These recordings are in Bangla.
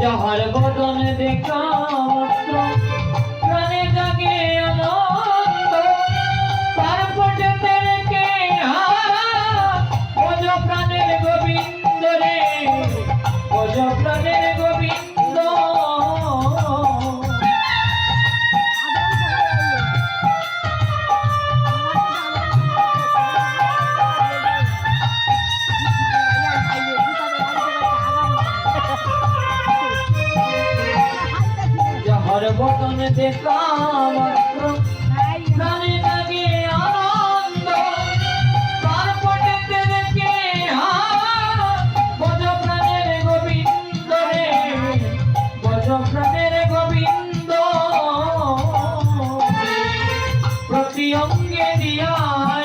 যাহার বদন দেখা মাত্র প্রাণে জাগে আনন্দ, তার ফোঁটাতে রেখে ভজ প্রাণের গোবিন্দ রে, ভজ প্রাণের গোবিন্দ। যাহার বদন দেখা মাত্র প্রাণে জাগে আনন্দ, তার ফোঁটাতে রেখে ভজ প্রাণের গোবিন্দ রে, ভজ প্রাণের গোবিন্দ। প্রতি অঙ্গে দিয়া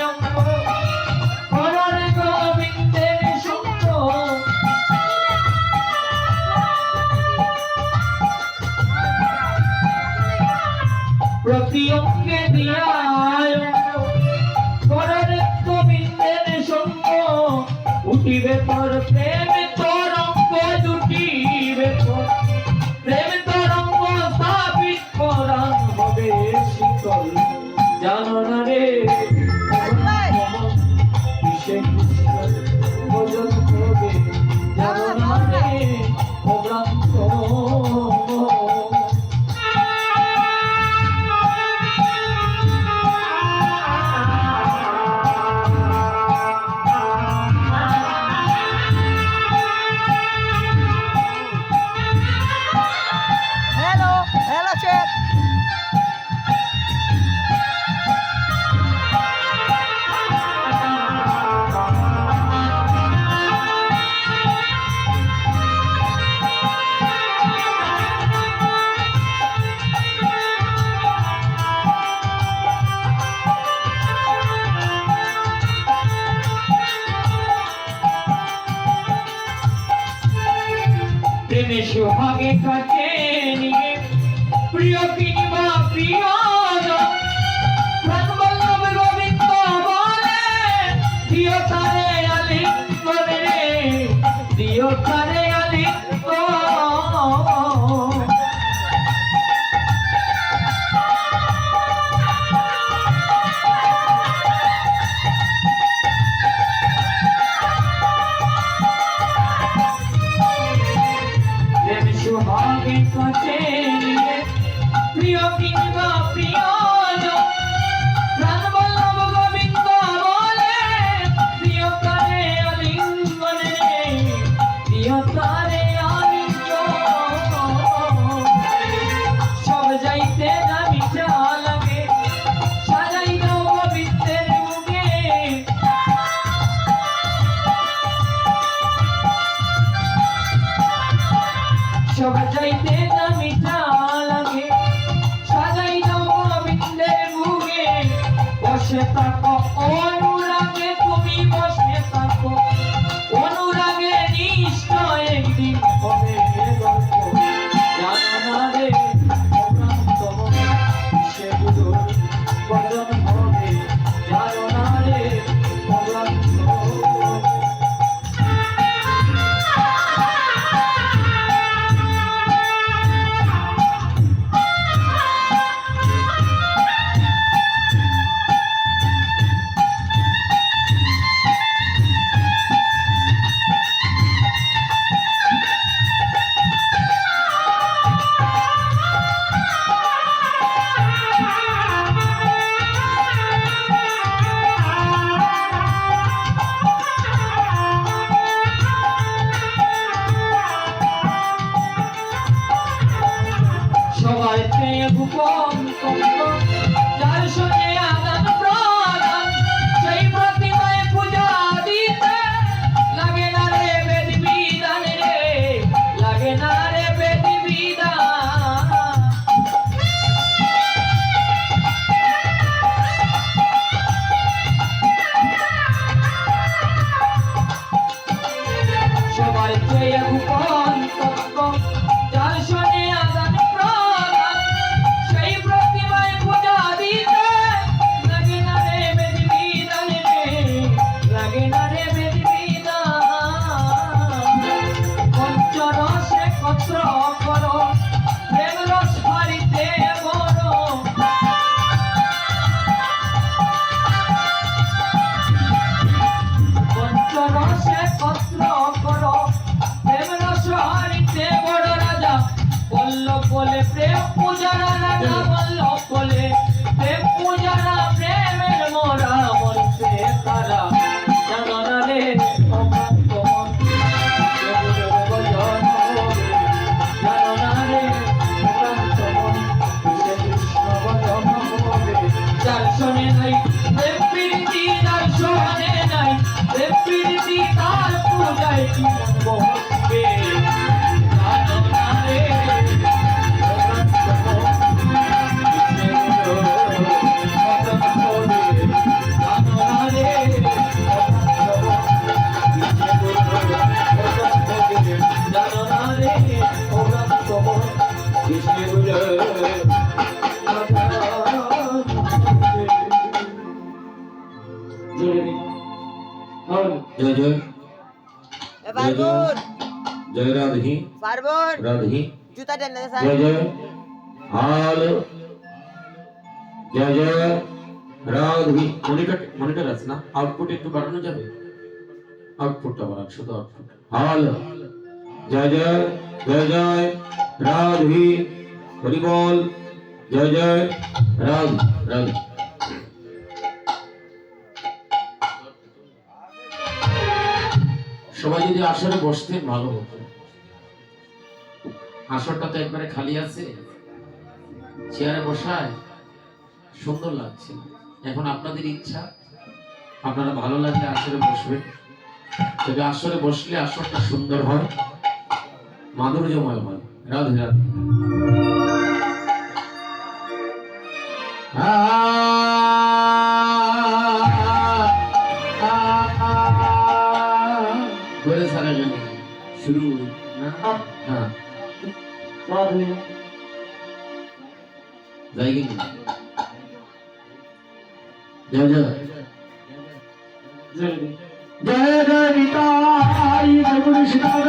অঙ্গ করার গোবিন্দের সঙ্গ, প্রতি অঙ্গে দিয়া করার গোবিন্দের সঙ্গ। উঠিবে তোর প্রেম তরঙ্গ, দুটিবে তোর প্রেম তরঙ্গ, স্থাপিত করান হবে শীতল। জানো না রে কিসে ভজন হবে, জানো না রে অভ্রান্ত। প্রেমে সোহাগে কাছে নিয়ে প্রিয় কিনিবা প্রিয়জন, প্রাণ বল্লভ গোবিন্দ বলে দিও তারে আলিঙ্গন রে, দিও তারে আলিঙ্গন। সোহাগে কাছে নিয়ে প্রিয় কিংবা প্রিয়জন, প্রাণ বল্লভ গোবিন্দ বলে দিও তারে আলিঙ্গন রে, দিও তারে আলিঙ্গন। সব যাইতে না মিঠা লাগে, সাজাই দাও গোবিন্দের মুখে, সব যাইতে না মিঠা লাগে, সাজাই দাও গোবিন্দের মুখে। বসে থাকো অনুরাগে, তুমি বসে থাকো অনুরাগে, নিশ্চয় একদিন হবে গল্প। জানো না রে অভ্রান্ত সে বুঝোর ভজন হবে, জানো না রে অভ্রান্ত। সবাই পেয়ে গোপন তন্ত্র, যার সঙ্গে আদান প্রদান, সেই প্রতিমায় পূজা দিতে লাগে না রে বেদ বিধান রে, লাগে না রে বেদ বিধান। সবাই পেয়ে গোপন তন্ত্র, যার সঙ্গে আদান প্রদান, সেই প্রতিমায় পূজা দিতে লাগে না রে বেদ বিধান রে, লাগে না রে বেদ বিধান। পঞ্চরসে কত্র জয় রাধি পার্বণ রাধি জুতা টেনে দে জয় জয় হাল জয় জয় রাধি। মনিটর আছে না, আউটপুট একটু বাড়ানো যাবে, আউটপুটটা বাড়ান, শুধু আউটপুট। হাল জয় জয় জয় জয় রাধি হরি বল জয় জয় রাধি রাধি। সবাই যদি আসরে বসতেন ভালো হতো। আসরটা তো একবারে খালি আছে, চেয়ারে বসায় সুন্দর লাগছে। এখন আপনাদের ইচ্ছা, আপনারা ভালো লাগলে আসরে বসবেন। তবে আসরে বসলে আসরটা সুন্দর হয়, মাধুর্যময় হয়। রাধে রাধে। ধরে সারা জানি শুরু না। হ্যাঁ যাই কি জয় জয় জয় জয় নিতাই জয় গুরু শিকার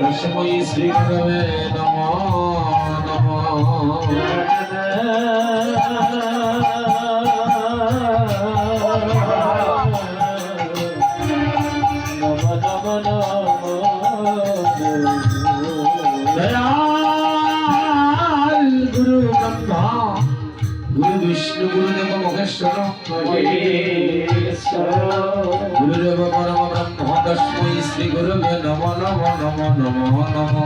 तस्मै श्री गुरवे नमः नमः दयाल गुरु ब्रह्मा गुरु विष्णु गुरुदेव महेश्वर गुरुदेव परम ब्रह्म तस्मै श्री गुरुवे नमः नमः नमः नमः नमः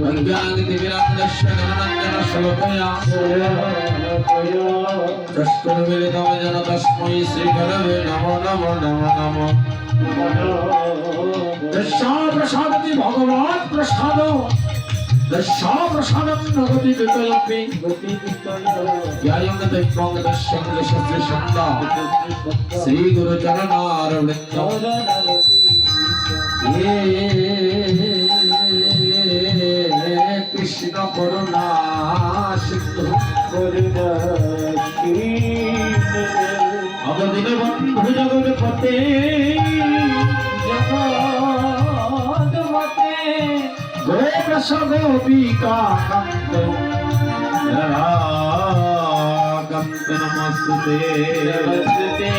अज्ञानतिमिरान्धस्य ज्ञानाञ्जन शलाकया चक्षुर्मिलितं येन तस्मै श्री गुरवे नमः नमः नमः नमः दशाप्रसादति भगवान् प्रसाद दशाप्रसादं नगति विकल्पे ध्यायं दैवं दर्शनं दशस्त्र शब्दा श्री गुरु चरणारविन्द ये कृष्ण करुणा सिंधु अब दीनबंधु जगतपते जगदपते गोपस गोपिका कंत नमस्ते नमस्ते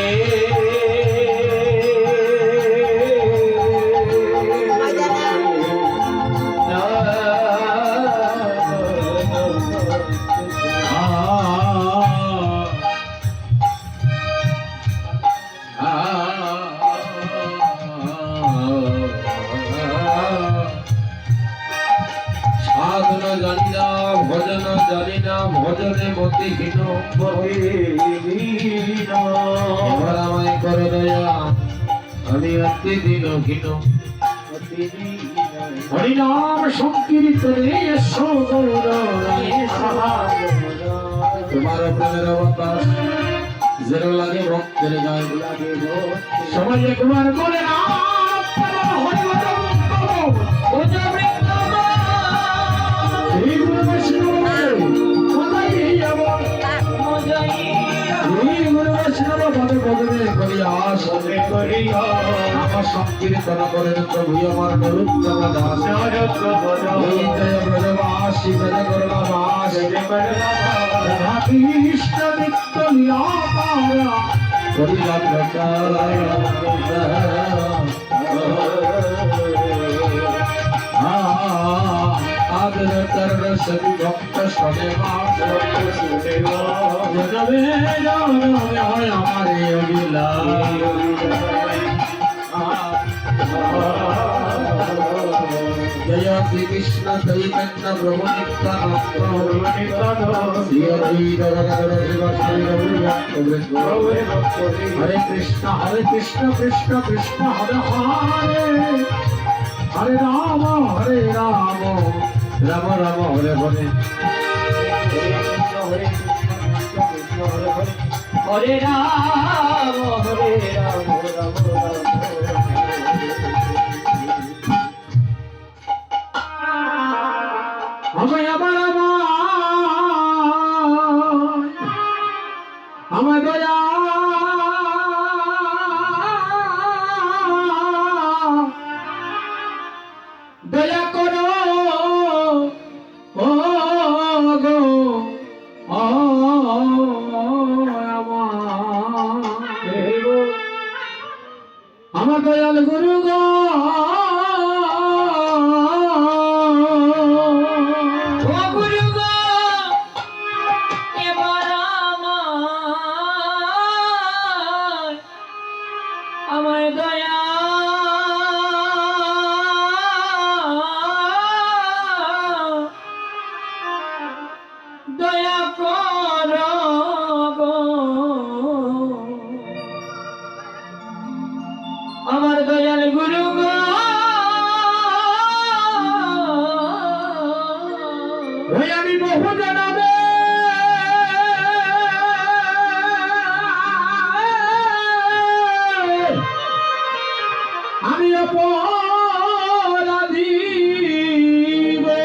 সাধনা জানি না ভজন জানি না ভজনে মতি হীন এবার আমায় কর দয়া আমি অতি দিন হীন হরিনাম সংকীর্তনে এসো গৌরায় তোমার প্রেমের অবতার যেন লাগে ভক্তের গায়ে সবাই একবার বলে না আমার সংকীর্তন করেন প্রভু আমার নরোত্তম দাস জয় ব্রজবাসী জয় করুণাবাস রাধা কৃষ্ণ নিত্য লীলাপারা করিলা প্রকার आदर करण सभी भक्त सने जगवे हमारे अभिला जय श्री कृष्ण चैतन्य प्रभु नित्यानंद हरे कृष्ण कृष्ण कृष्ण हरे हरे हरे राम राम राम हरे हरे हरे राम हरे राम राम राम हमें हमें दया दया करो ओ गो আমার দয়াল গুরু গো ও গুরু গো এবার আমায় দয়া দয়া করো গো আমার দয়াল গুরু গো ওই আমি বহু জানাবে আমি অপরাধী গো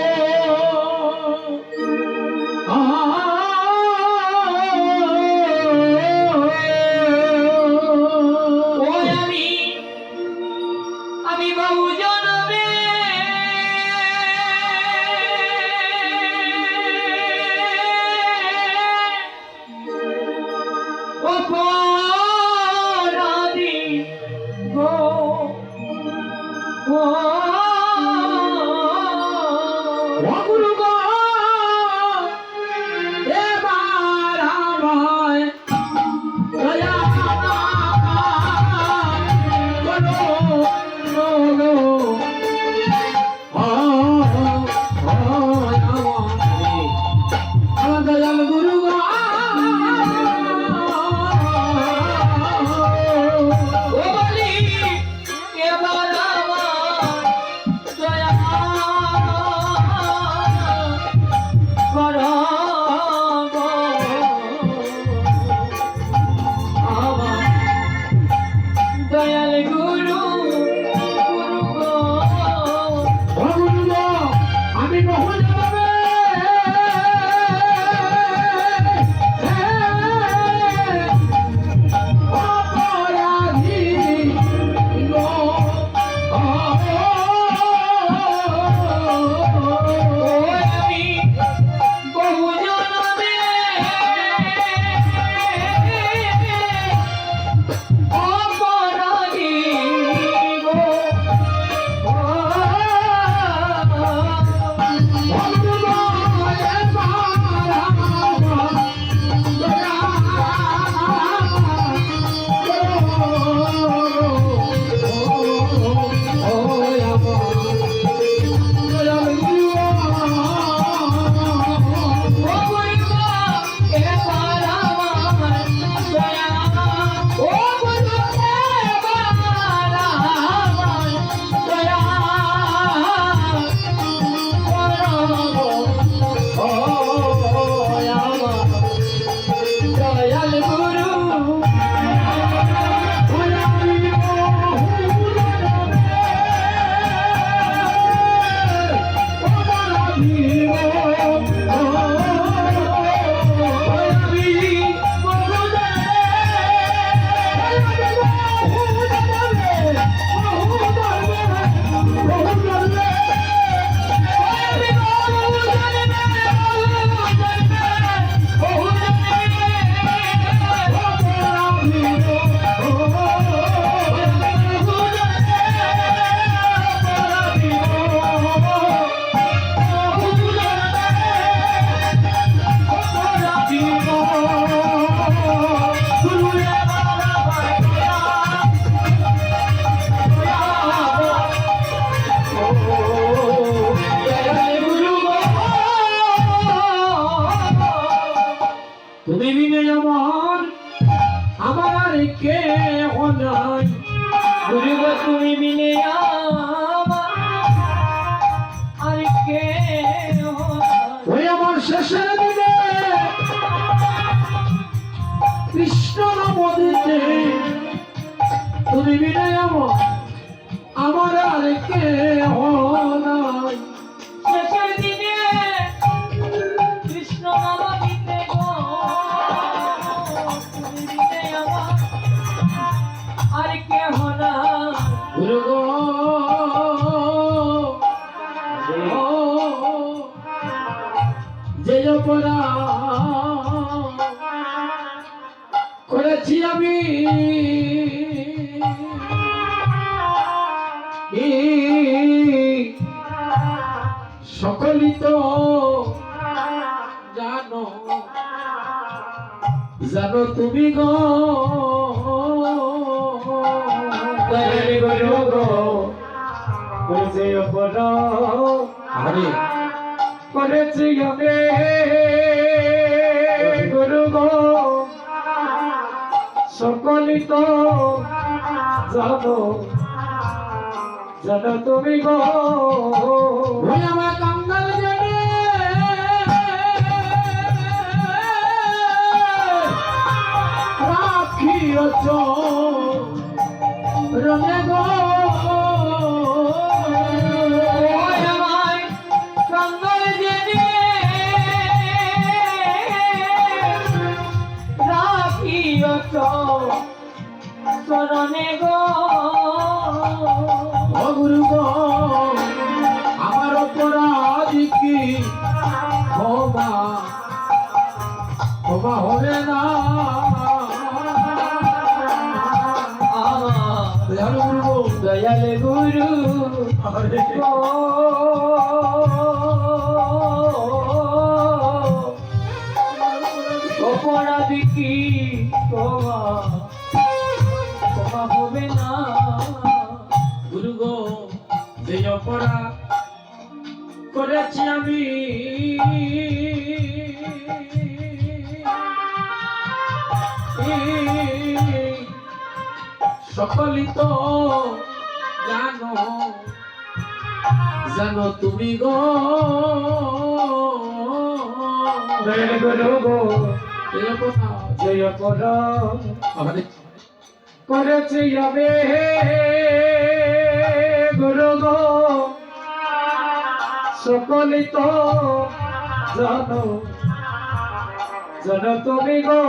গুরু গো তুমি বিনে আমার আর কে ওই আমার শেষের দিনে কৃষ্ণ নাম দিতে তুমি বিনে আমার আর কে নাই। শেষের দিনে কৃষ্ণ নাম দিতে গো তুমি বিনে আমার আর কে হনা গুরু গো যে অপরাধ করেছি আমি সকলই তো জানো জানো তুমি গো গুরু গো যে অপরাধ আরে করেছি আমি গুরু গো সকলই তো জানো জানো তুমি গো ওই আমার কাঙ্গাল জানে রাখিয়ছ রঙে গো ওই আমার কাঙ্গাল জেনে রাখিয়ছ চরণে গো ও গুরু গো আমার অপরাধ কি ক্ষমা ক্ষমা হবে না আমার দয়ালু গুরু গো দয়াল গুরু আরে গো অপরাধ কি ক্ষমা ক্ষমা হবে না গুরু গো যে অপরাধ করেছি আমি সকলই তো জানো জানো তুমি গো দয়াল গুরু গো যে অপরাধ যে অপরাধ আমাদের করেছি আমি গুরু গো সকলে তো জানো জানো তুমি গো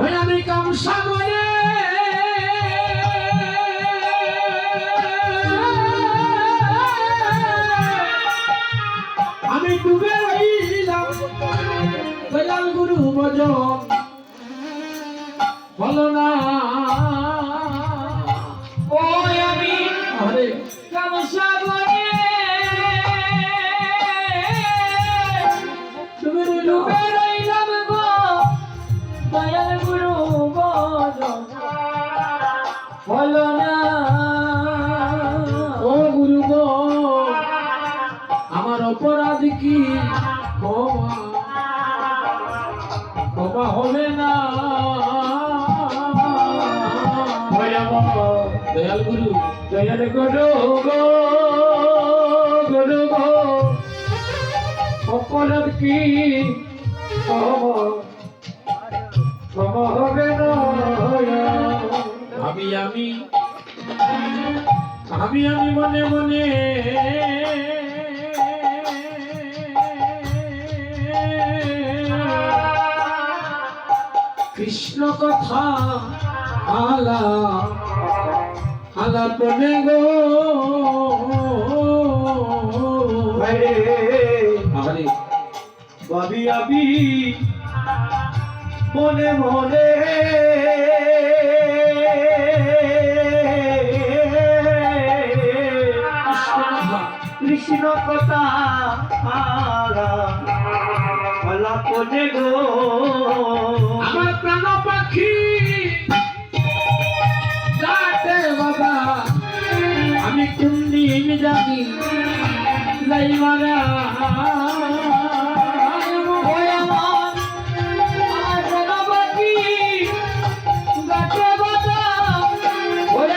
ওই আমি কাম সাগরে আমি ডুবে রইলাম দয়াল গুরু ভজন বলো না ওই আমি আরে কামসাগরে ডুবে রইল ডুবে রইলাম গো দয়াল গুরু গো বলো না ও গুরু গো আমার অপরাধ কি ক্ষমা ক্ষমা হবে না দয়াল গুরু দয়াল গুরু গো গুরু গো অপরাধ কি ক্ষমা হবে না আমি আমি আমি আমি মনে মনে কৃষ্ণ কথা আলা আলাপনে গো আরে আরে ভাবি আবি মনে মনে কৃষ্ণ কথা আলাপনে গো আমার প্রাণ পাখি ডাকে বাবা আমি কোন দিন জানি যাই মারা ওই আমার প্রাণ পাখি গাছে বাবা ওই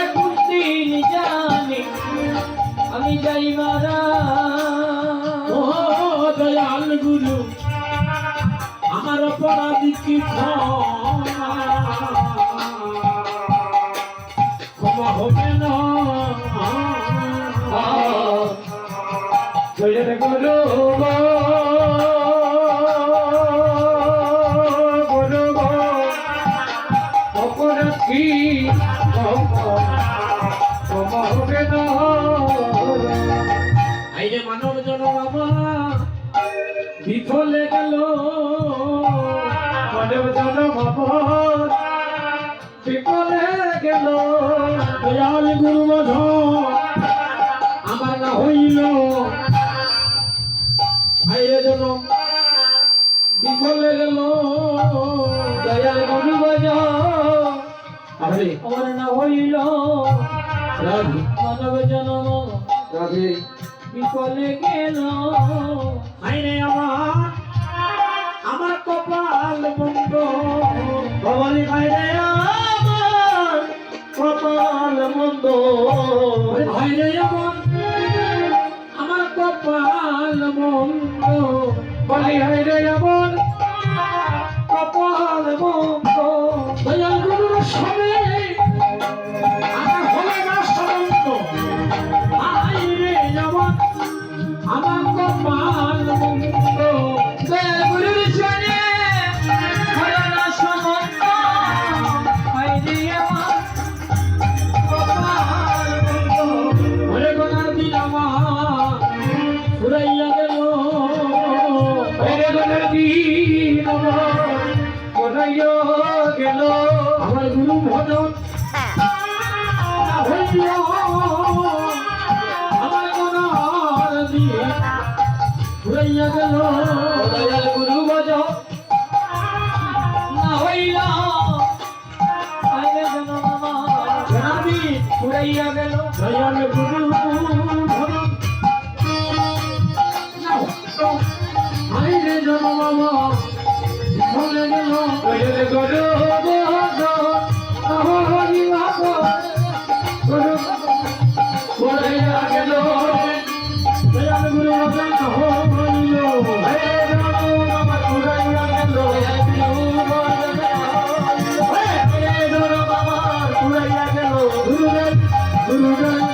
ক্ষমা হবে না জয়ের গুরু গুরু অপরাধ কি ক্ষমা হবে না আইরে মানব জনম আমার বিফলে গেল মানব জনম আমার বিফলে গেল দয়াল গুরু মাধব আমার না হইল আইরে জনম বিফলে গেল দয়াল গুরু মাধব আমার না হইল মানব জনম রাধে বিফলে গেল আইরে আমার কপাল মন্দ ভবানী ভাইরে আমার কপাল মন্দ ভাইরে আমার কপাল মন্দ বলি ভাইরে আমার কপাল মন্দ দয়াল গুরুর সবে আমার হলে না সমন্ত আইরে আমার কপাল মন্দ দয়াল গুরুর চরণে হলো না সমন্ত আইরে আমার কপাল মন্দ ওরে গোনার দিন আমার ফুরাইয়া গেল ওরে গোনার দিন আমার ফুরাইয়া গেল আমার গুরু ভজন হইল আমার গোনার দিন ফুরাইয়া গেল দয়াল গুরু ভজন না হইল আইরে জনম আমার জানাবি ফুরাইয়া গেল দয়াল গুরু ভজন আইরে জনম আমার বিফলে গেল দয়াল গুরু ভজন হরি ভাগবত গুরু ফুরাইয়া গেল দয়াল গুরু ভজন হইল হে জনম আমার ফুরাইয়া গেল হে জনম আমার ফুরাইয়া গেল গুরুদেব গুরুদেব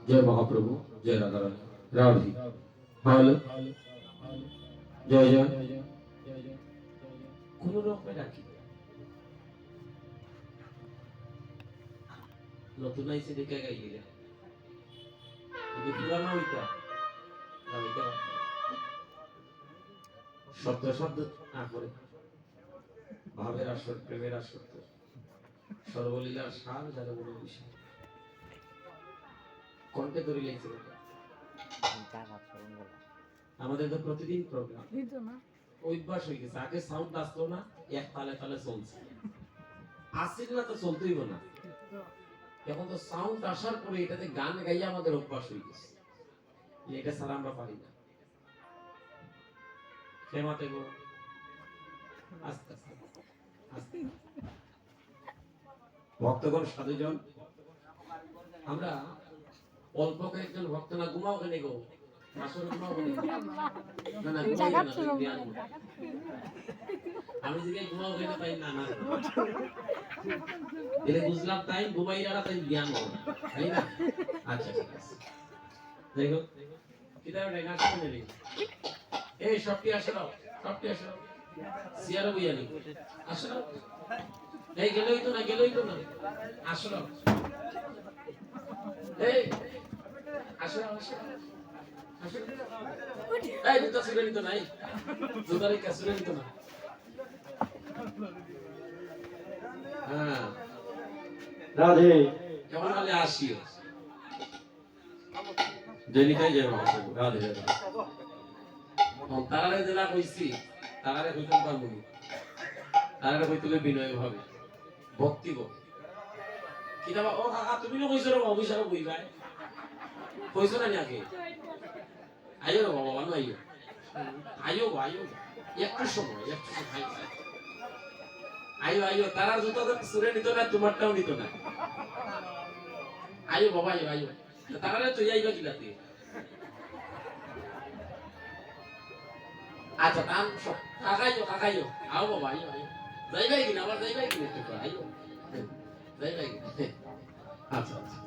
জয় মহাপ্রভু জয় রাধারানী রাধি ভালো জয় জয় কোন রকমে রাখি নতুন আইসে দেখে গাইলে পুরানো ওইটা না ওইটা শব্দ শব্দ না করে ভাবের আসর প্রেমের আসর সর্বলীলার সার যারা বলে বিষয় কণ্ঠে ধরে লেগেছে আমাদের তো প্রতিদিন প্রোগ্রাম অভ্যাস হয়ে গেছে আগে সাউন্ড আসতো না এক তালে তালে চলছে আসছিল না তো চলতেই না এখন তো সাউন্ড আসার পরে এটাতে গান গাইয়া আমাদের অভ্যাস হয়ে গেছে এটা ছাড়া আমরা পারি না ক্ষমাতে গো আস্তে আস্তে আস্তে ভক্তগণ সাধুজন আমরা অল্প কয়েকজন ভক্ত না ঘুমাও কেন গো আসলে ঘুমাও কেন না না ঘুমাও কেন আমি যে ঘুমাও কেন তাই না না এলে বুঝলাম তাই ঘুমাইরা তাই জ্ঞান হবে তাই না আচ্ছা ঠিক আছে দেখো কিদার না শুনে নি এই সবটি আসো সবটি আসো সিয়ারো বুইয়ানি আসো এই গেলই তো না আসো এই আসো আসো আসো এই জুতা সুরে নিত নাই জুতারে কাসুরে নিত না হ্যাঁ রাধে কেমন হলে আসিও জেনিতাই যাই মহাপ্রভু রাধে রাধে তারারে জেলা কইছি তারারে কইতাম পারবো তারারে কইতলে বিনয় ভাবে ভক্তি গো কিনা ও কাকা তুমি না কইছো রে অভিশাপ কই ভাই কইছো না নাকি আইও রে বাবা বানো আইও একটু সময় আইও তারার জুতা তো সুরে নিত না তোমারটাও নিত না আইও বাবা আইও তারারে তুই আইবা কিলাতে আচ্ছা টান কাকাইও আও বাবা আইও আইও যাইবাই কিনা আবার যাইবাই কিনা একটু আইও যাইবাই কিনা আচ্ছা আচ্ছা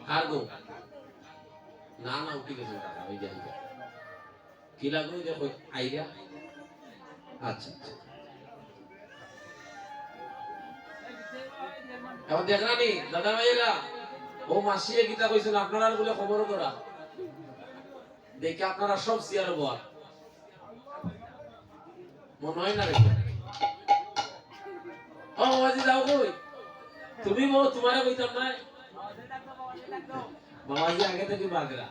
আর গো না না উঠি গেছে কাকা ওই যাই কি লাগলো দেখো আইডিয়া আচ্ছা আচ্ছা এখন দেখলানি দাদা ভাইরা ও মাসিয়ে গীতা কইছেন আপনারা বলে খবর করা দেখে আপনারা সব চেয়ার বল মনে হয় না রে ও বাবাজি যাও কই তুমি বল তোমারে কইতাম না বাবাজি আগে থেকে বাগরা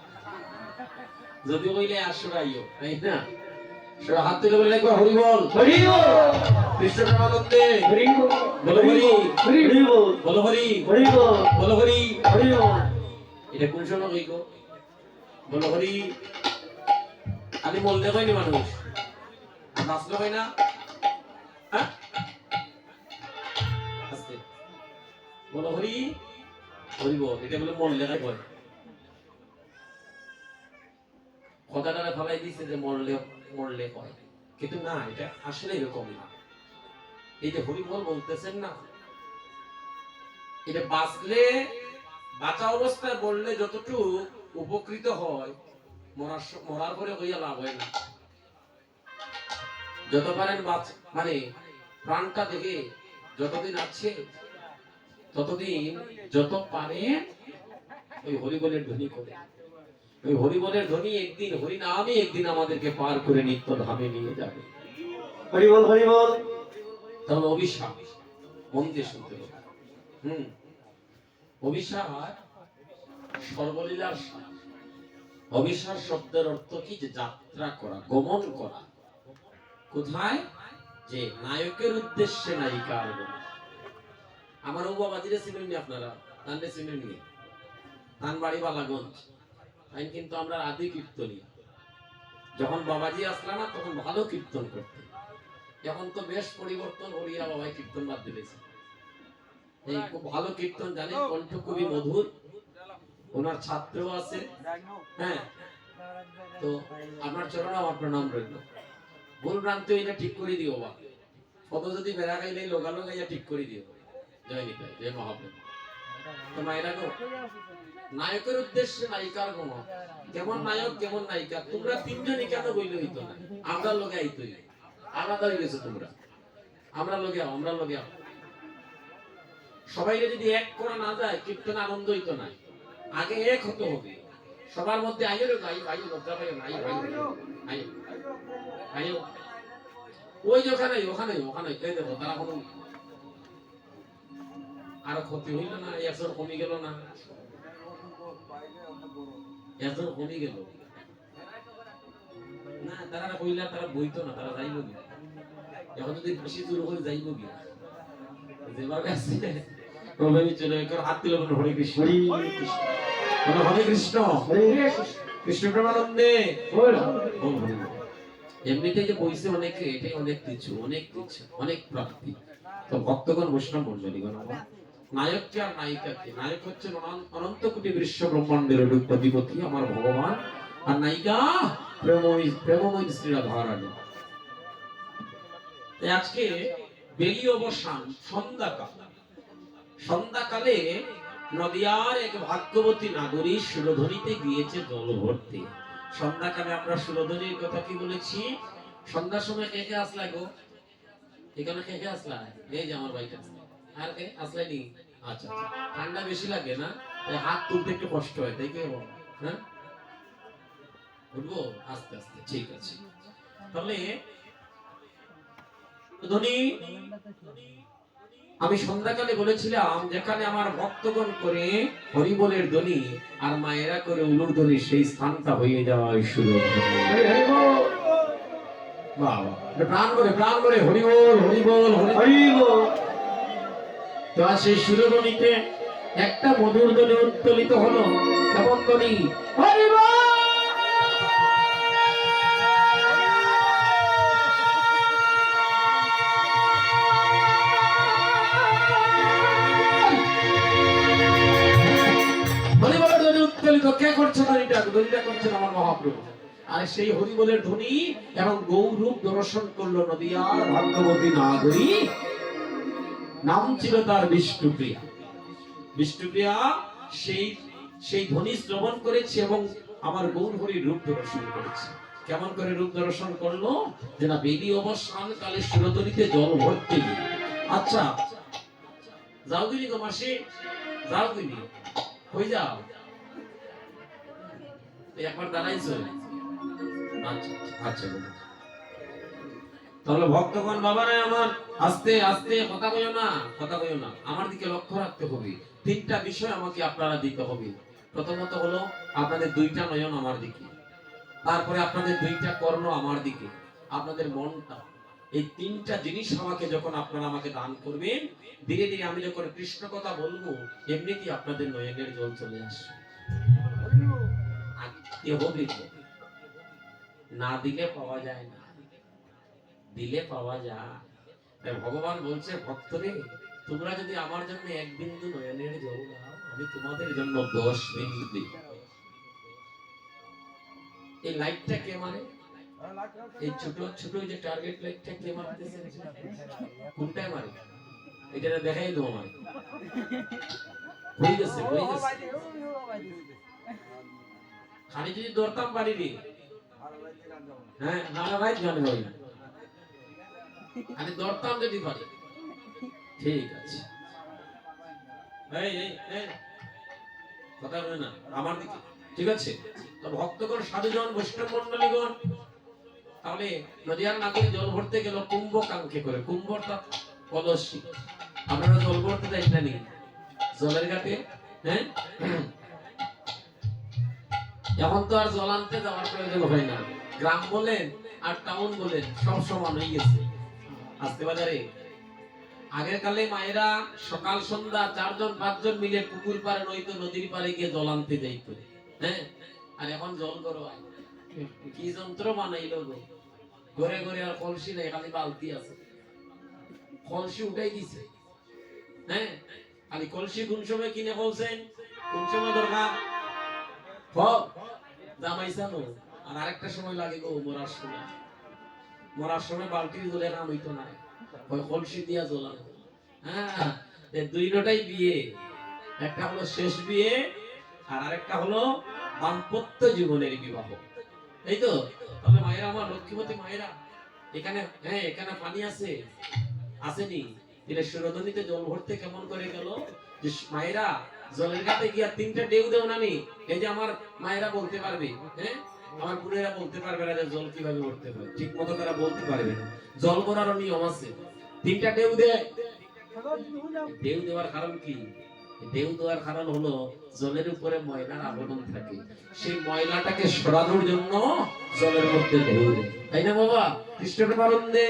যদি কইলে আসো আইও তাই না সব হাত তুলে বলে একবার হরি বল কৃষ্ণ প্রেমানন্দে বলো হরি বলো হরি বলো হরি এটা কোন সময় কই গো বলো হরি আমি বলতে কইনি মানুষ নাচলো হয় না হ্যাঁ আস্তে বলো হরি হরি বল এটা বলে মন লেখা কয় কথাটা ফলাই দিছে যে মরলে কয় কিন্তু না এটা আসলে এরকম না এই যে হরি বল বলতেছেন না এটা বাঁচলে বাঁচা অবস্থায় বললে যতটুকু উপকৃত হয় মরার পরে হইয়া লাভ হয় না যত পারেন মানে প্রাণটা দেখে যতদিন আছে ততদিন যত পারে ওই হরিবলের ধ্বনি করে ওই হরিবলের ধ্বনি একদিন হরিনামে একদিন আমাদেরকে পার করে নিত্য ধামে নিয়ে যাবে হরিবল হরিবল তাহলে অভিশাপ মন দিয়ে শুনতে হবে অভিশাপ সর্বলীলার অভিশাপ শব্দের অর্থ কি যে যাত্রা করা গমন করা কোথায় যে নায়কের উদ্দেশ্যে নায়িকা আমার ও বাবাজিরে চিনেননি আপনারা তানরে চিনেননি তান বাড়ি বালাগঞ্জ আইন কিন্তু আমরা আদি কীর্তনী যখন বাবাজি আসলা না তখন ভালো কীর্তন করতে এখন তো বেশ পরিবর্তন হরিয়া বাবাই কীর্তন বাদ দিয়েছে এই খুব ভালো কীর্তন জানেন কণ্ঠ খুবই মধুর ওনার ছাত্রও আছে হ্যাঁ তো আপনার চরণে আমার প্রণাম রইল ভুল ভ্রান্তি হইলে ঠিক করে দিও বা কত যদি বেড়া খাইলে লোকালো গাইয়া ঠিক করে দিও জয় নিতাই জয় মহাপ্রভু তো মায়েরা গো নায়কের উদ্দেশ্যে নায়িকার গম কেমন নায়ক কেমন নায়িকা তোমরা তিনজনই কেন বইলে হইতো না আমরা লোকে আইতো আলাদা হয়ে গেছো তোমরা আমরা লোকে সবাই যদি এক করা না যায় কীর্তন আনন্দ হইতো না আগে এক হতে হবে সবার মধ্যে আইও গাই ভাই লজ্জা পাইও না আইও ওই যে ওখানে এই দেখো তারা কোনো আর ক্ষতি হইল না এসর কমে গেল না এসর কমে গেল না তারা কইলা তারা বইতো না তারা যাইব কি এখন যদি বেশি দূর হয়ে যাইব কি যেভাবে আছে প্রভেবি চলে কর হাত দিল হরে কৃষ্ণ হরে কৃষ্ণ কৃষ্ণ প্রেমানন্দে এমনিতে যে বইছে অনেকে এটাই অনেক কিছু অনেক প্রাপ্তি তো ভক্তগণ বৈষ্ণব মন্ডলীগণ নায়ক কে আর নায়িকা কে নায়ক হচ্ছে অনন্ত কোটি বিশ্ব ব্রহ্মাণ্ডের অধিপতি আমার ভগবান আর নায়িকা প্রেমময়ী শ্রী রাধারানী আজকে বেলি অবসান সন্ধ্যাকালে নদিয়ার এক ভাগ্যবতী নাগরী সুরধনীতে গিয়েছে জল ভর্তি সন্ধ্যাকালে আমরা সুরধনীর কথা কি বলেছি সন্ধ্যার সময় কে কে আসলা গো এখানে কে কে আসলা এই যে আমার ভাইটা আর কে আসলানি আচ্ছা ঠান্ডা বেশি লাগে না হাত তুলতে একটু কষ্ট হয় তাই কি হ্যাঁ উঠবো আস্তে আস্তে ঠিক আছে তাহলে ধনী আমি সন্ধ্যাকালে বলেছিলাম যেখানে আমার ভক্তগণ করে হরিবলের ধ্বনি আর মায়েরা করে উলুর ধ্বনি সেই স্থানটা হয়ে যাওয়ার শুরু প্রাণ করে হরিবল তো সেই সুরধ্বনিতে একটা মধুর ধ্বনি উত্তোলিত হলো কেমন ধ্বনি হরিবল কে করছে দড়িটা করছেন আমার মহাপ্রভু আর সেই হরিবলের ধ্বনি এবং গৌরূপ দর্শন করলো নদিয়ার ভাগ্যবতী নাগরী, নাম ছিল তার বিষ্ণুপ্রিয়া। বিষ্ণুপ্রিয়া সেই সেই ধ্বনি শ্রবণ করেছে এবং আমার গৌর হরির রূপ দর্শন করেছে। কেমন করে রূপ দর্শন করলো? যে না, বেদি অবসান কালে সুরতলিতে জল ভরতে গিয়ে। আচ্ছা যাও দিনি গো মাসি, যাও দিনি, কই যাও? একবার দাঁড়াইছো? আচ্ছা আচ্ছা বাবা। তাহলে ভক্তগণ বাবারা আমার, আস্তে আস্তে কথা কইও না, কথা কইও না, আমার দিকে লক্ষ্য রাখতে হবে। তিনটা বিষয় আমাকে আপনারা দিতে হবে। প্রথমত হলো আপনাদের দুইটা নয়ন আমার দিকে, তারপরে আপনাদের দুইটা কর্ণ আমার দিকে, আপনাদের মনটা। এই তিনটা জিনিস আমাকে যখন আপনারা আমাকে দান করবেন, ধীরে ধীরে আমি যখন কৃষ্ণ কথা বলবো, এমনিতেই আপনাদের নয়নের জল চলে আসবে। আজকে হবে, না দিলে পাওয়া যায় না, দিলে পাওয়া যায়। তাই ভগবান বলছে, ভক্তরে তোমরা যদি আমার জন্য এক বিন্দু নয়নের জল দাও, আমি তোমাদের জন্য 10 বিন্দু দিই। এই লাইটটা কে মারে? এই ছোট ছোট যে টার্গেট লাইটটা কে মারতেছে? কোনটায় মারে? এটা দেখাই দাও আমার। হয়ে গেছে, হয়ে গেছে। খালি যদি দরতাম পারি রে, হ্যাঁ নালা ভাই গান হয় না, আমি দরতাম যদি পারি। ঠিক আছে, এই এই এই কথা বলে না আমার দিকে, ঠিক আছে? তো ভক্তগণ, সাধুজন, বৈষ্ণব মণ্ডলীগণ, তাহলে নদিয়ার নাগরী জল ভরতে গেল কুম্ভ কাঙ্ক্ষে করে। কুম্ভ অর্থাৎ কলসি। আপনারা জল ভরতে যাই না নি জলের ঘাটে? হ্যাঁ, এখন তো আর জল আনতে যাওয়ার প্রয়োজন হয় না। গ্রাম বলেন আর টাউন বলেন সব সমান হয়ে গেছে আজকে বাজারে। আগের কালে মায়েরা সকাল সন্ধ্যা 4-5 জন মিলে পুকুর পাড়ে নয়তো নদীর পাড়ে গিয়ে জল আনতে যাইতো। হ্যাঁ, আর এখন জল করো কি যন্ত্র বানাইলো গো, ঘরে ঘরে আর কলসি নাই, খালি বালতি আছে। কলসি উঠাই দিছে। হ্যাঁ, খালি কলসি কোন সময় কিনে বলছেন, কোন সময় দরকার জামাইছানো, আর আরেকটা সময় লাগে গো মরার সময়। মরার সময় বালতির জলে কাম হইতো না, ওই কলসি দিয়া জ্বলানো। হ্যাঁ, দুই নটাই বিয়ে, একটা হলো শেষ বিয়ে আর আরেকটা হলো দাম্পত্য জীবনের বিবাহ। এই তো। তবে মায়েরা আমার, লক্ষ্মীবতী মায়েরা, এখানে, হ্যাঁ এখানে পানি আছে, আসেনি? দিলে সুরধনীতে জল ভরতে কেমন করে গেল? যে মায়েরা জলের ঘাটে গিয়া 3টা ঢেউ দেও নানি, এই যে আমার মায়েরা বলতে পারবে, হ্যাঁ আমার বোনেরা বলতে পারবে না যে জল কিভাবে ভরতে হয়, ঠিক মতো তারা বলতে পারবে না। জল ভরার নিয়ম আছে, 3টা ঢেউ দেয়। ঢেউ দেওয়ার কারণ কি? ঢেউ দেওয়ার কারণ হলো জলের উপরে ময়লার আবরণ থাকে, সেই ময়লাটাকে সরানোর জন্য জলের মধ্যে ঢেউ দেয়, তাই না বাবা? কৃষ্ণের পালন দে।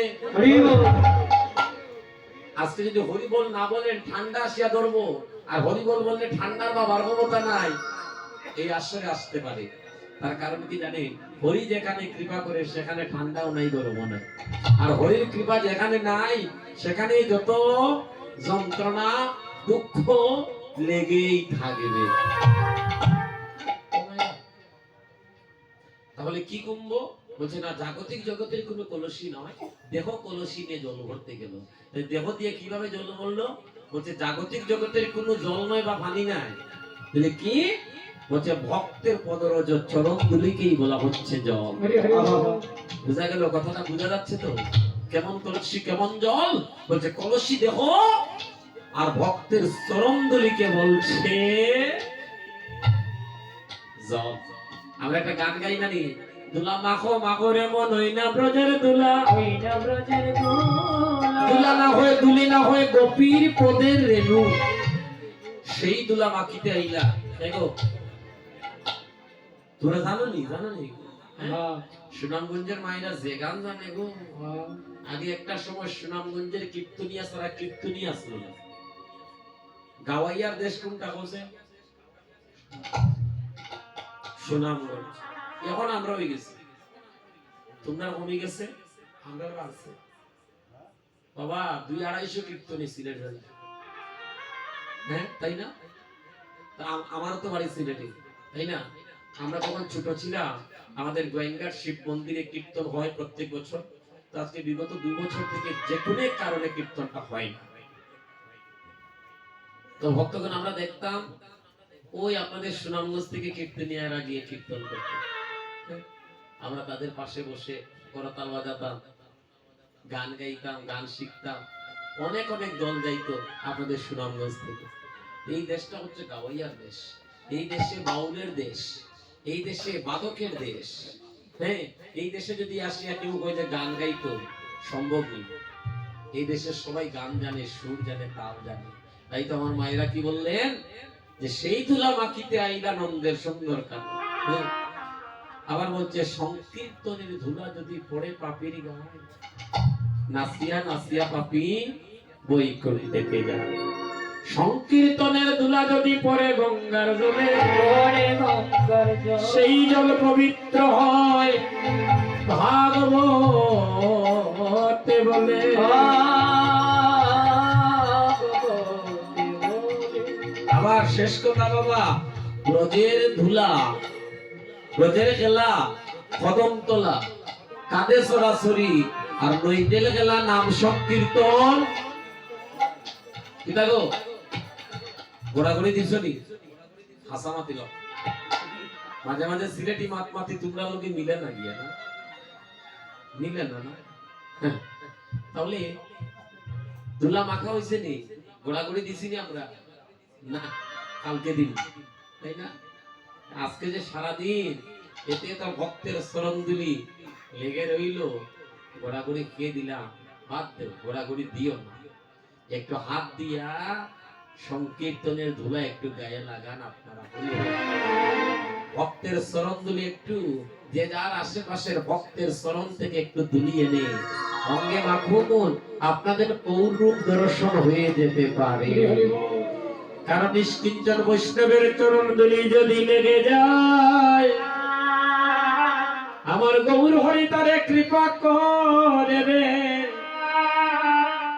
আজকে যদি হরিবল না বলেন ঠান্ডা আসিয়া ধরবো, আর হরিবল বললে ঠান্ডার বা বার্গবতা নাই, এই আসরে আসতে পারে। তার কারণ কি জানেন? হরি যেখানে কৃপা করে সেখানে ঠান্ডাও নাই, গরমও নাই। আর হরির কৃপা যেখানে নাই সেখানে যত যন্ত্রণা দুঃখ লেগেই থাকবে। তাহলে কি কুম্ভ বলছে না, জাগতিক জগতের কোনো কলসি নয়, দেহ কলসি নিয়ে জল ভরতে গেল। দেহ দিয়ে কিভাবে জল ভরলো? বলছে জাগতিক জগতের কোনো জল নয় বা পানি নাই, তাহলে কি বলছে? ভক্তের পদরজ চরণ দুলিকেই বলা হচ্ছে জল। বুঝা গেল কথাটা? বুঝা যাচ্ছে তো? কেমন কলসি কেমন জল? বলছে কলসি দেহ আর ভক্তের চরণ দুলিকে বলছে জল। আমরা একটা গান গাই না নি, দুলা মাখো মাখো রে মন হই না ব্রজের দুলা, হই না ব্রজের দুলা, দুলা না হয়ে দুলি না হয়ে গোপীর পদের রেণু, সেই দুলা মাখিতে আইলা। দেখো তোরা জানো নি? জানো নি? সুনামগঞ্জের মায়েরা যে গান জানে গো। আগে একটা সময় সুনামগঞ্জের কীর্তনিয়া ছাড়া কীর্তনী আসলো না। গাওয়াইয়ার দেশ কোনটা বলছে? সুনামগঞ্জ। এখন আমরা হয়ে গেছি, তোমরা কমে গেছে, আমরা বাড়ছে। বাবা 200-250 কীর্তনী সিলেট, হ্যাঁ তাই না? আমারও তো বাড়ি সিলেটে, তাই না? আমরা যখন ছোট ছিলাম আমাদের গোয়েঙ্গার শিব মন্দিরে কীর্তন হয় প্রত্যেক বছর। তো আজকে বিগত 2 বছর থেকে যে কোনো কারণে কীর্তনটা হয় না। তো ভক্তগণ আমরা দেখতাম ওই আপনাদের সুনামগঞ্জ থেকে কীর্তনিয়ারা গিয়ে কীর্তন করত। আমরা তাদের পাশে বসে করতাল বাজাতাম, গান গাইতাম, গান শিখতাম। অনেক অনেক দল যাইতো আপনাদের সুনামগঞ্জ থেকে। এই দেশটা হচ্ছে গাওয়াইয়ার দেশ, এই দেশে বাউলের দেশ, এই দেশে বাদকের দেশ। হ্যাঁ, এই দেশে যদি আসিয়া কেউ কয় যে গান গাইতো, সম্ভব নেই। এই দেশের সবাই গান জানে, সুর জানে, তাল জানে। তাই তো আমার মায়েরা কি বললেন যে সেই তুলা মাখিতে আইলা নন্দের সুন্দর কালো। হ্যাঁ, আবার বলছে সংকীর্তনের ধুলা যদি পড়ে পাপির গায়, নাসিয়া নাসিয়া পাপি বই করিতে কে যায়। সংকীর্তনের ধুলা যদি পড়ে গঙ্গার জলে, সেই জল পবিত্র হয় ভাগবতে বলে। আবার শেষ কথা বাবা, ব্রজের ধুলা, ব্রজের খেলা, কদম তোলা, কাঁধে সরাসরি, আর নইতেল খেলা নাম সংকীর্তন। কি দেখো ঘোরাঘুরি দিছনি হাসামাতি লোক, মাঝে মাঝে সিলেটি মাত মাতি তোমরা লোকে মিলে না গিয়া না, মিলে না না। তাহলে দুলা মাখা হয়েছে নি, ঘোরাঘুরি দিছিনি আমরা না, কালকে দিন, তাই না? আজকে যে সারাদিন এতে তো ভক্তের শরণদুলি লেগে রইল, ঘোরাঘুরি খেয়ে দিলাম, বাদ দেব, ঘোরাঘুরি দিও না। একটু হাত দিয়া সংকীর্তনের ধুলা একটু গায়ে লাগান আপনারা। ভক্তের শরণদুলি একটু যে যার আশেপাশের ভক্তের শরণ থেকে একটু দুলিয়ে নে, অঙ্গে মাখুন, আপনাদের পৌরূপ দর্শন হয়ে যেতে পারে। কারণ নিষ্কিঞ্চন বৈষ্ণবের চরণ দুলি যদি লেগে যায়, আমার গৌর হরি তারে কৃপা করে রে,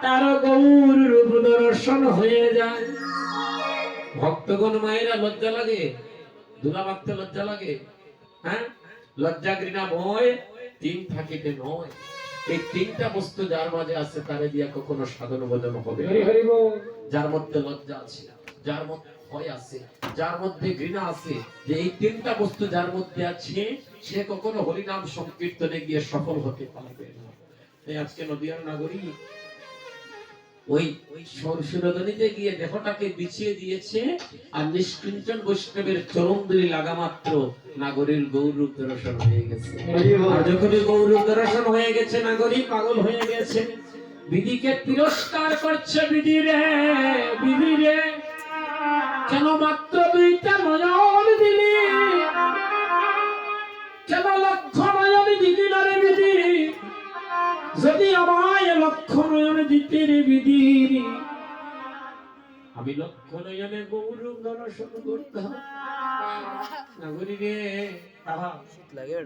তার গৌর রূপ দর্শন হয়ে যায়। ভক্তগণ মায়েরা লজ্জা লাগে, ধুলা মাখতে লজ্জা লাগে। হ্যাঁ, লজ্জা ঘৃণা ভয় 3 থাকিতে নয়। এই 3টা বস্তু যার মাঝে আছে তারে দিয়া কখনো সাধন বোধন হবে। যার মধ্যে লজ্জা আছে, যার মধ্যে ভয় আছে, যার মধ্যে ঘৃণা আছে, যে এই 3টা বস্তু যার মধ্যে আছে, সে কখনো হরিনাম সংকীর্তনে গিয়ে সফল হতে পারবে না। তাই আজকে নদিয়ার নাগরিক ওই সুরধনীতে গিয়ে দেহটাকে বিছিয়ে দিয়েছে, আর নিষ্কিঞ্চন বৈষ্ণবের চরণদুলি লাগা মাত্র নাগরীর গৌরূপ দর্শন হয়ে গেছে। আর যখনই গৌরূপ দর্শন হয়ে গেছে, নাগরী পাগল হয়ে গেছে, বিধিকে তিরস্কার করছে। বিধি রে, বিধি রে, কেন মাত্র 2টা নয়ন দিলি, কেন লক্ষ নয়ন দিলি না রে বিধি? যদি আমায় লক্ষ নয়ন দিতে রে বিধি, আমি লক্ষ নয়নে গৌরূপ দর্শন করতাম। নাগরী রে,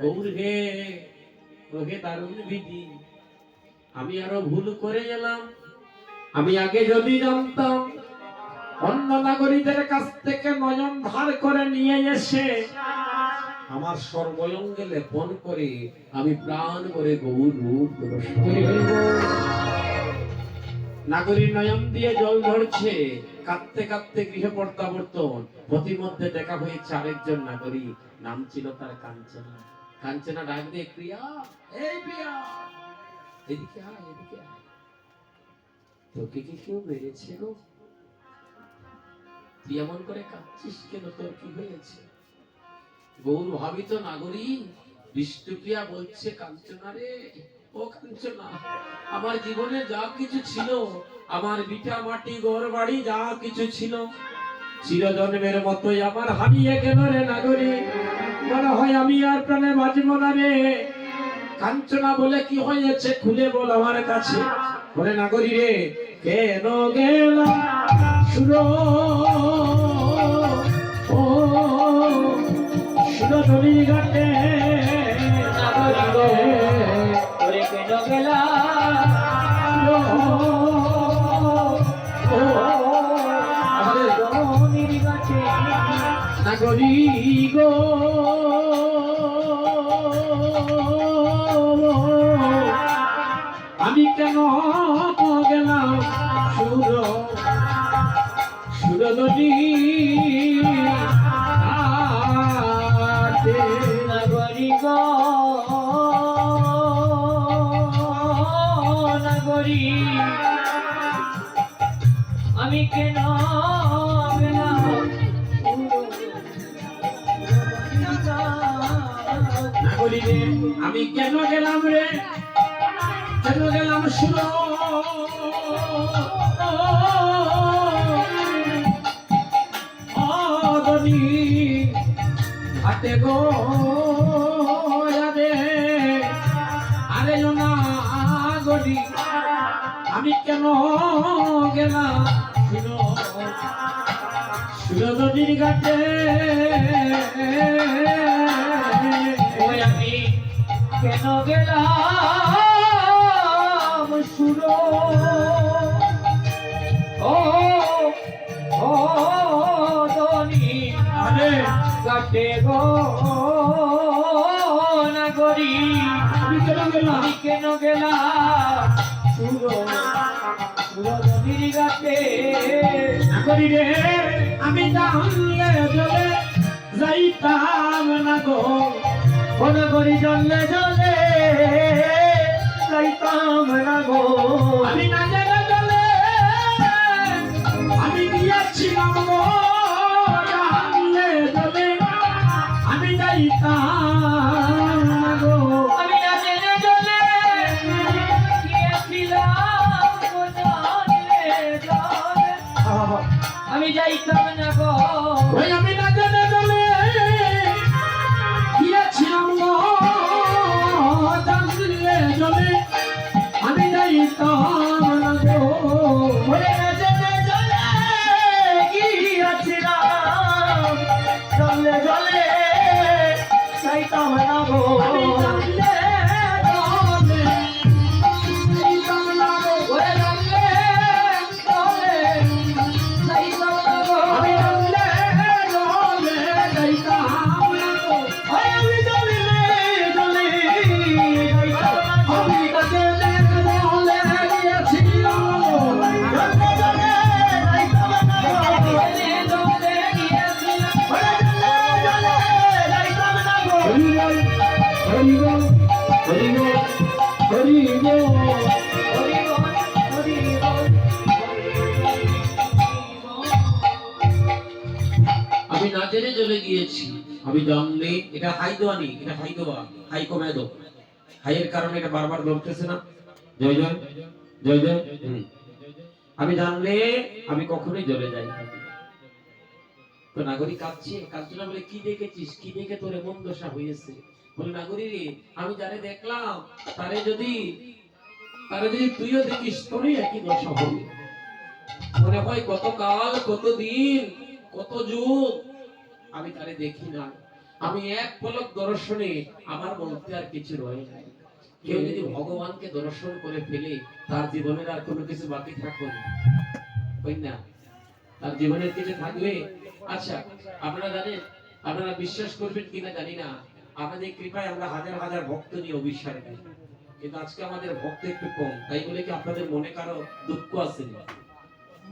গৌর হে, ওহে দারুণ বিধি, আমি আরো ভুল করে গেলাম। আমি আগে যদি জানতাম, অন্য নাগরিকদের কাছ থেকে নয়ন ধার করে নিয়ে এসে আমার সর্বঙ্গে লেপন করে আমি প্রাণ করে গৌর রূপ দর্শন করিব। নাগরীর নয়ন দিয়ে জল ঝরছে, কাঁদতে কাঁদতে গৃহে প্রত্যাবর্তন। প্রতিমধ্যে দেখা হয়েছে আরেকজন নাগরী, নাম ছিল তার কাঞ্চনা। কাঞ্চনা ডাক দিয়ে, প্রিয়া, এই প্রিয়া, এদিকে আয়, এদিকে আয়। তোকে কি কেউ মেরেছে গো? তুই এমন করে কাঁদছিস কেন? তোর কি হয়েছে? গৌর ভাবিত নাগরী বিষ্ণুপ্রিয়া বলছে, কাঞ্চনা রে, ও কাঞ্চনা, আমার জীবনে যা কিছু ছিল, আমার ভিটা মাটি ঘর বাড়ি যা কিছু ছিল, চিরজন্মের মতোই আমার হারিয়ে গেল রে নাগরী। মনে হয় আমি আর প্রাণে বাঁচব না রে। কাঞ্চনা বলে, কি হয়েছে খুলে বল আমার কাছে। বলে, নাগরী রে, কেন গেলা সুরো সুরধনী ঘাটে, নাগরী গো আমি কেন গেলাম সুরদী নাগরি গো নাগরি আমি কেন গেলাম নাগরী রে আমি কেন গেলাম রে কেন গেলাম সুরদী হাতে গো রে আরে না গরি আমি কেন গেলাম সুরদীর ঘাটে ওই আমি কেন গেলাম সুরো ও ও দনি আরে কাটে গো নাগরি আমি কেন গেলাম আমি কেন গেলাম সুরো সুরদনির গাতে নাগরী রে আমি জানলে জলে যাইতাম না গো ও নাগরি জলে জলে যাইতাম না গো আমি না জেনে জলে আমি গিয়েছিলাম গো জানলে জলে আমি যাইতাম না গো আমি না জেনে জলে গিয়েছিলাম গো জানলে জলে আমি যাইতাম না গো ওই আমি না জেনে জলে গিয়েছিলাম গো জানলে জলে আমি যাইতাম না গো ওরে না জেনে জলে গিয়েছিলাম জলে জলে যাইতাম না গো আমি জানলে জলে যাইতাম না গো ওরে জলে জলে যাইতাম না গো আমি জানলে জলে যাইতাম না গো ওরে আমি জলে জলে যাইতাম না গো আমি কাছে জলে গিয়েছিলাম গো জলে জলে যাইতাম না গো জলে জলে গিয়েছিলাম ওরে জলে জলে যাইতাম না গো হরি বল হরি বল হরি বল হরি বল হরি বল হরি বল আমি না জেনে চলে গিয়েছি আমি জানলে এটা হাইদোয়ানি এটা হাইদোয়া হাইকো মেদো হাইয়ের কারণে এটা বারবার ধরতেছে না জয় জয় জয় জয় আমি জানলে আমি কখনোই জ্বলে যাই না। তো নাগরিক কাঁদছে কাঁদছে না বলে কি দেখেছিস কি দেখে তোর এমন দশা হয়েছে বলে নাগরী রে আমি যারে দেখলাম তারে যদি তুইও দেখিস তোরই একই দশা হবে মনে হয় কতকাল কতদিন কত যুগ আমি তারে দেখি না আমি এক পলক দর্শনে আমার বলতে আর কিছু রয়ে নাই কেউ যদি ভগবানকে দর্শন করে ফেলে তার জীবনের আর কোনো কিছু বাকি থাকবে না তাই না তার জীবনের কিছু থাকবে আচ্ছা আপনারা জানেন আপনারা বিশ্বাস করবেন কিনা জানি না আমাদের কৃপায় আমরা হাজার হাজার ভক্ত নিয়ে অভিসার দিই কিন্তু আজকে আমাদের ভক্ত একটু কম তাই বলে কি আপনাদের মনে কারো দুঃখ আছে না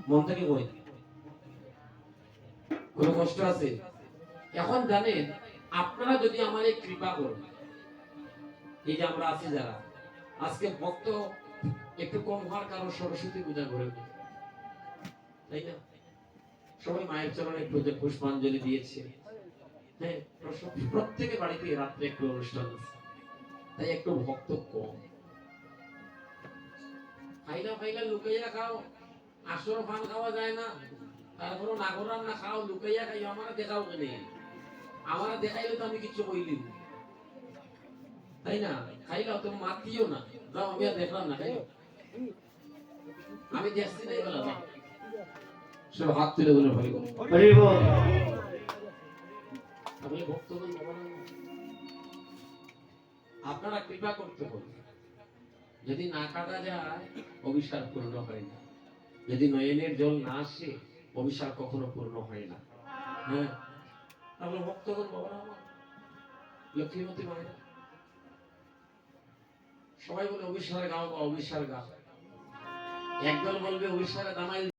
মন থেকে বই কোনো কষ্ট আছে এখন জানেন আপনারা যদি আমাদের কৃপা করেন এই যে আমরা আছি যারা আজকে ভক্ত একটু কম হওয়ার কারণ সরস্বতী পূজা করে তাই না সবাই মায়ের চরণে পুষ্পাঞ্জলি দিয়েছে হ্যাঁ প্রত্যেকের বাড়িতে রাত্রে একটু অনুষ্ঠান আছে তাই একটু ভক্ত কম খাইলা লুকাইয়া খাও আসর ফান খাওয়া যায় না তারপরে নাগর রান্না খাও লুকাইয়া খাই আমার দেখাও কেনে আমার দেখাইলে তো আমি কিছু বইলি তাই না খাইলাও তো মাতিও না যাও আমি আর দেখলাম না খাইলো আমি দেখছি না এগুলা সব হাত তুলে বলে ভাই হরি বল আমি ভক্তগণ আপনারা কৃপা করতে হবে যদি না কাটা যায় অভিশাপ পূর্ণ হয় না যদি নয়নের জল না আসে অভিশাপ কখনো পূর্ণ হয় না হ্যাঁ তাহলে ভক্তগণ বাবা আমার লক্ষ্মীমতী মায়েরা সবাই বলে অভিসার গাও বা অভিসার গাও, একদল বলবে অভিসারে দামাইল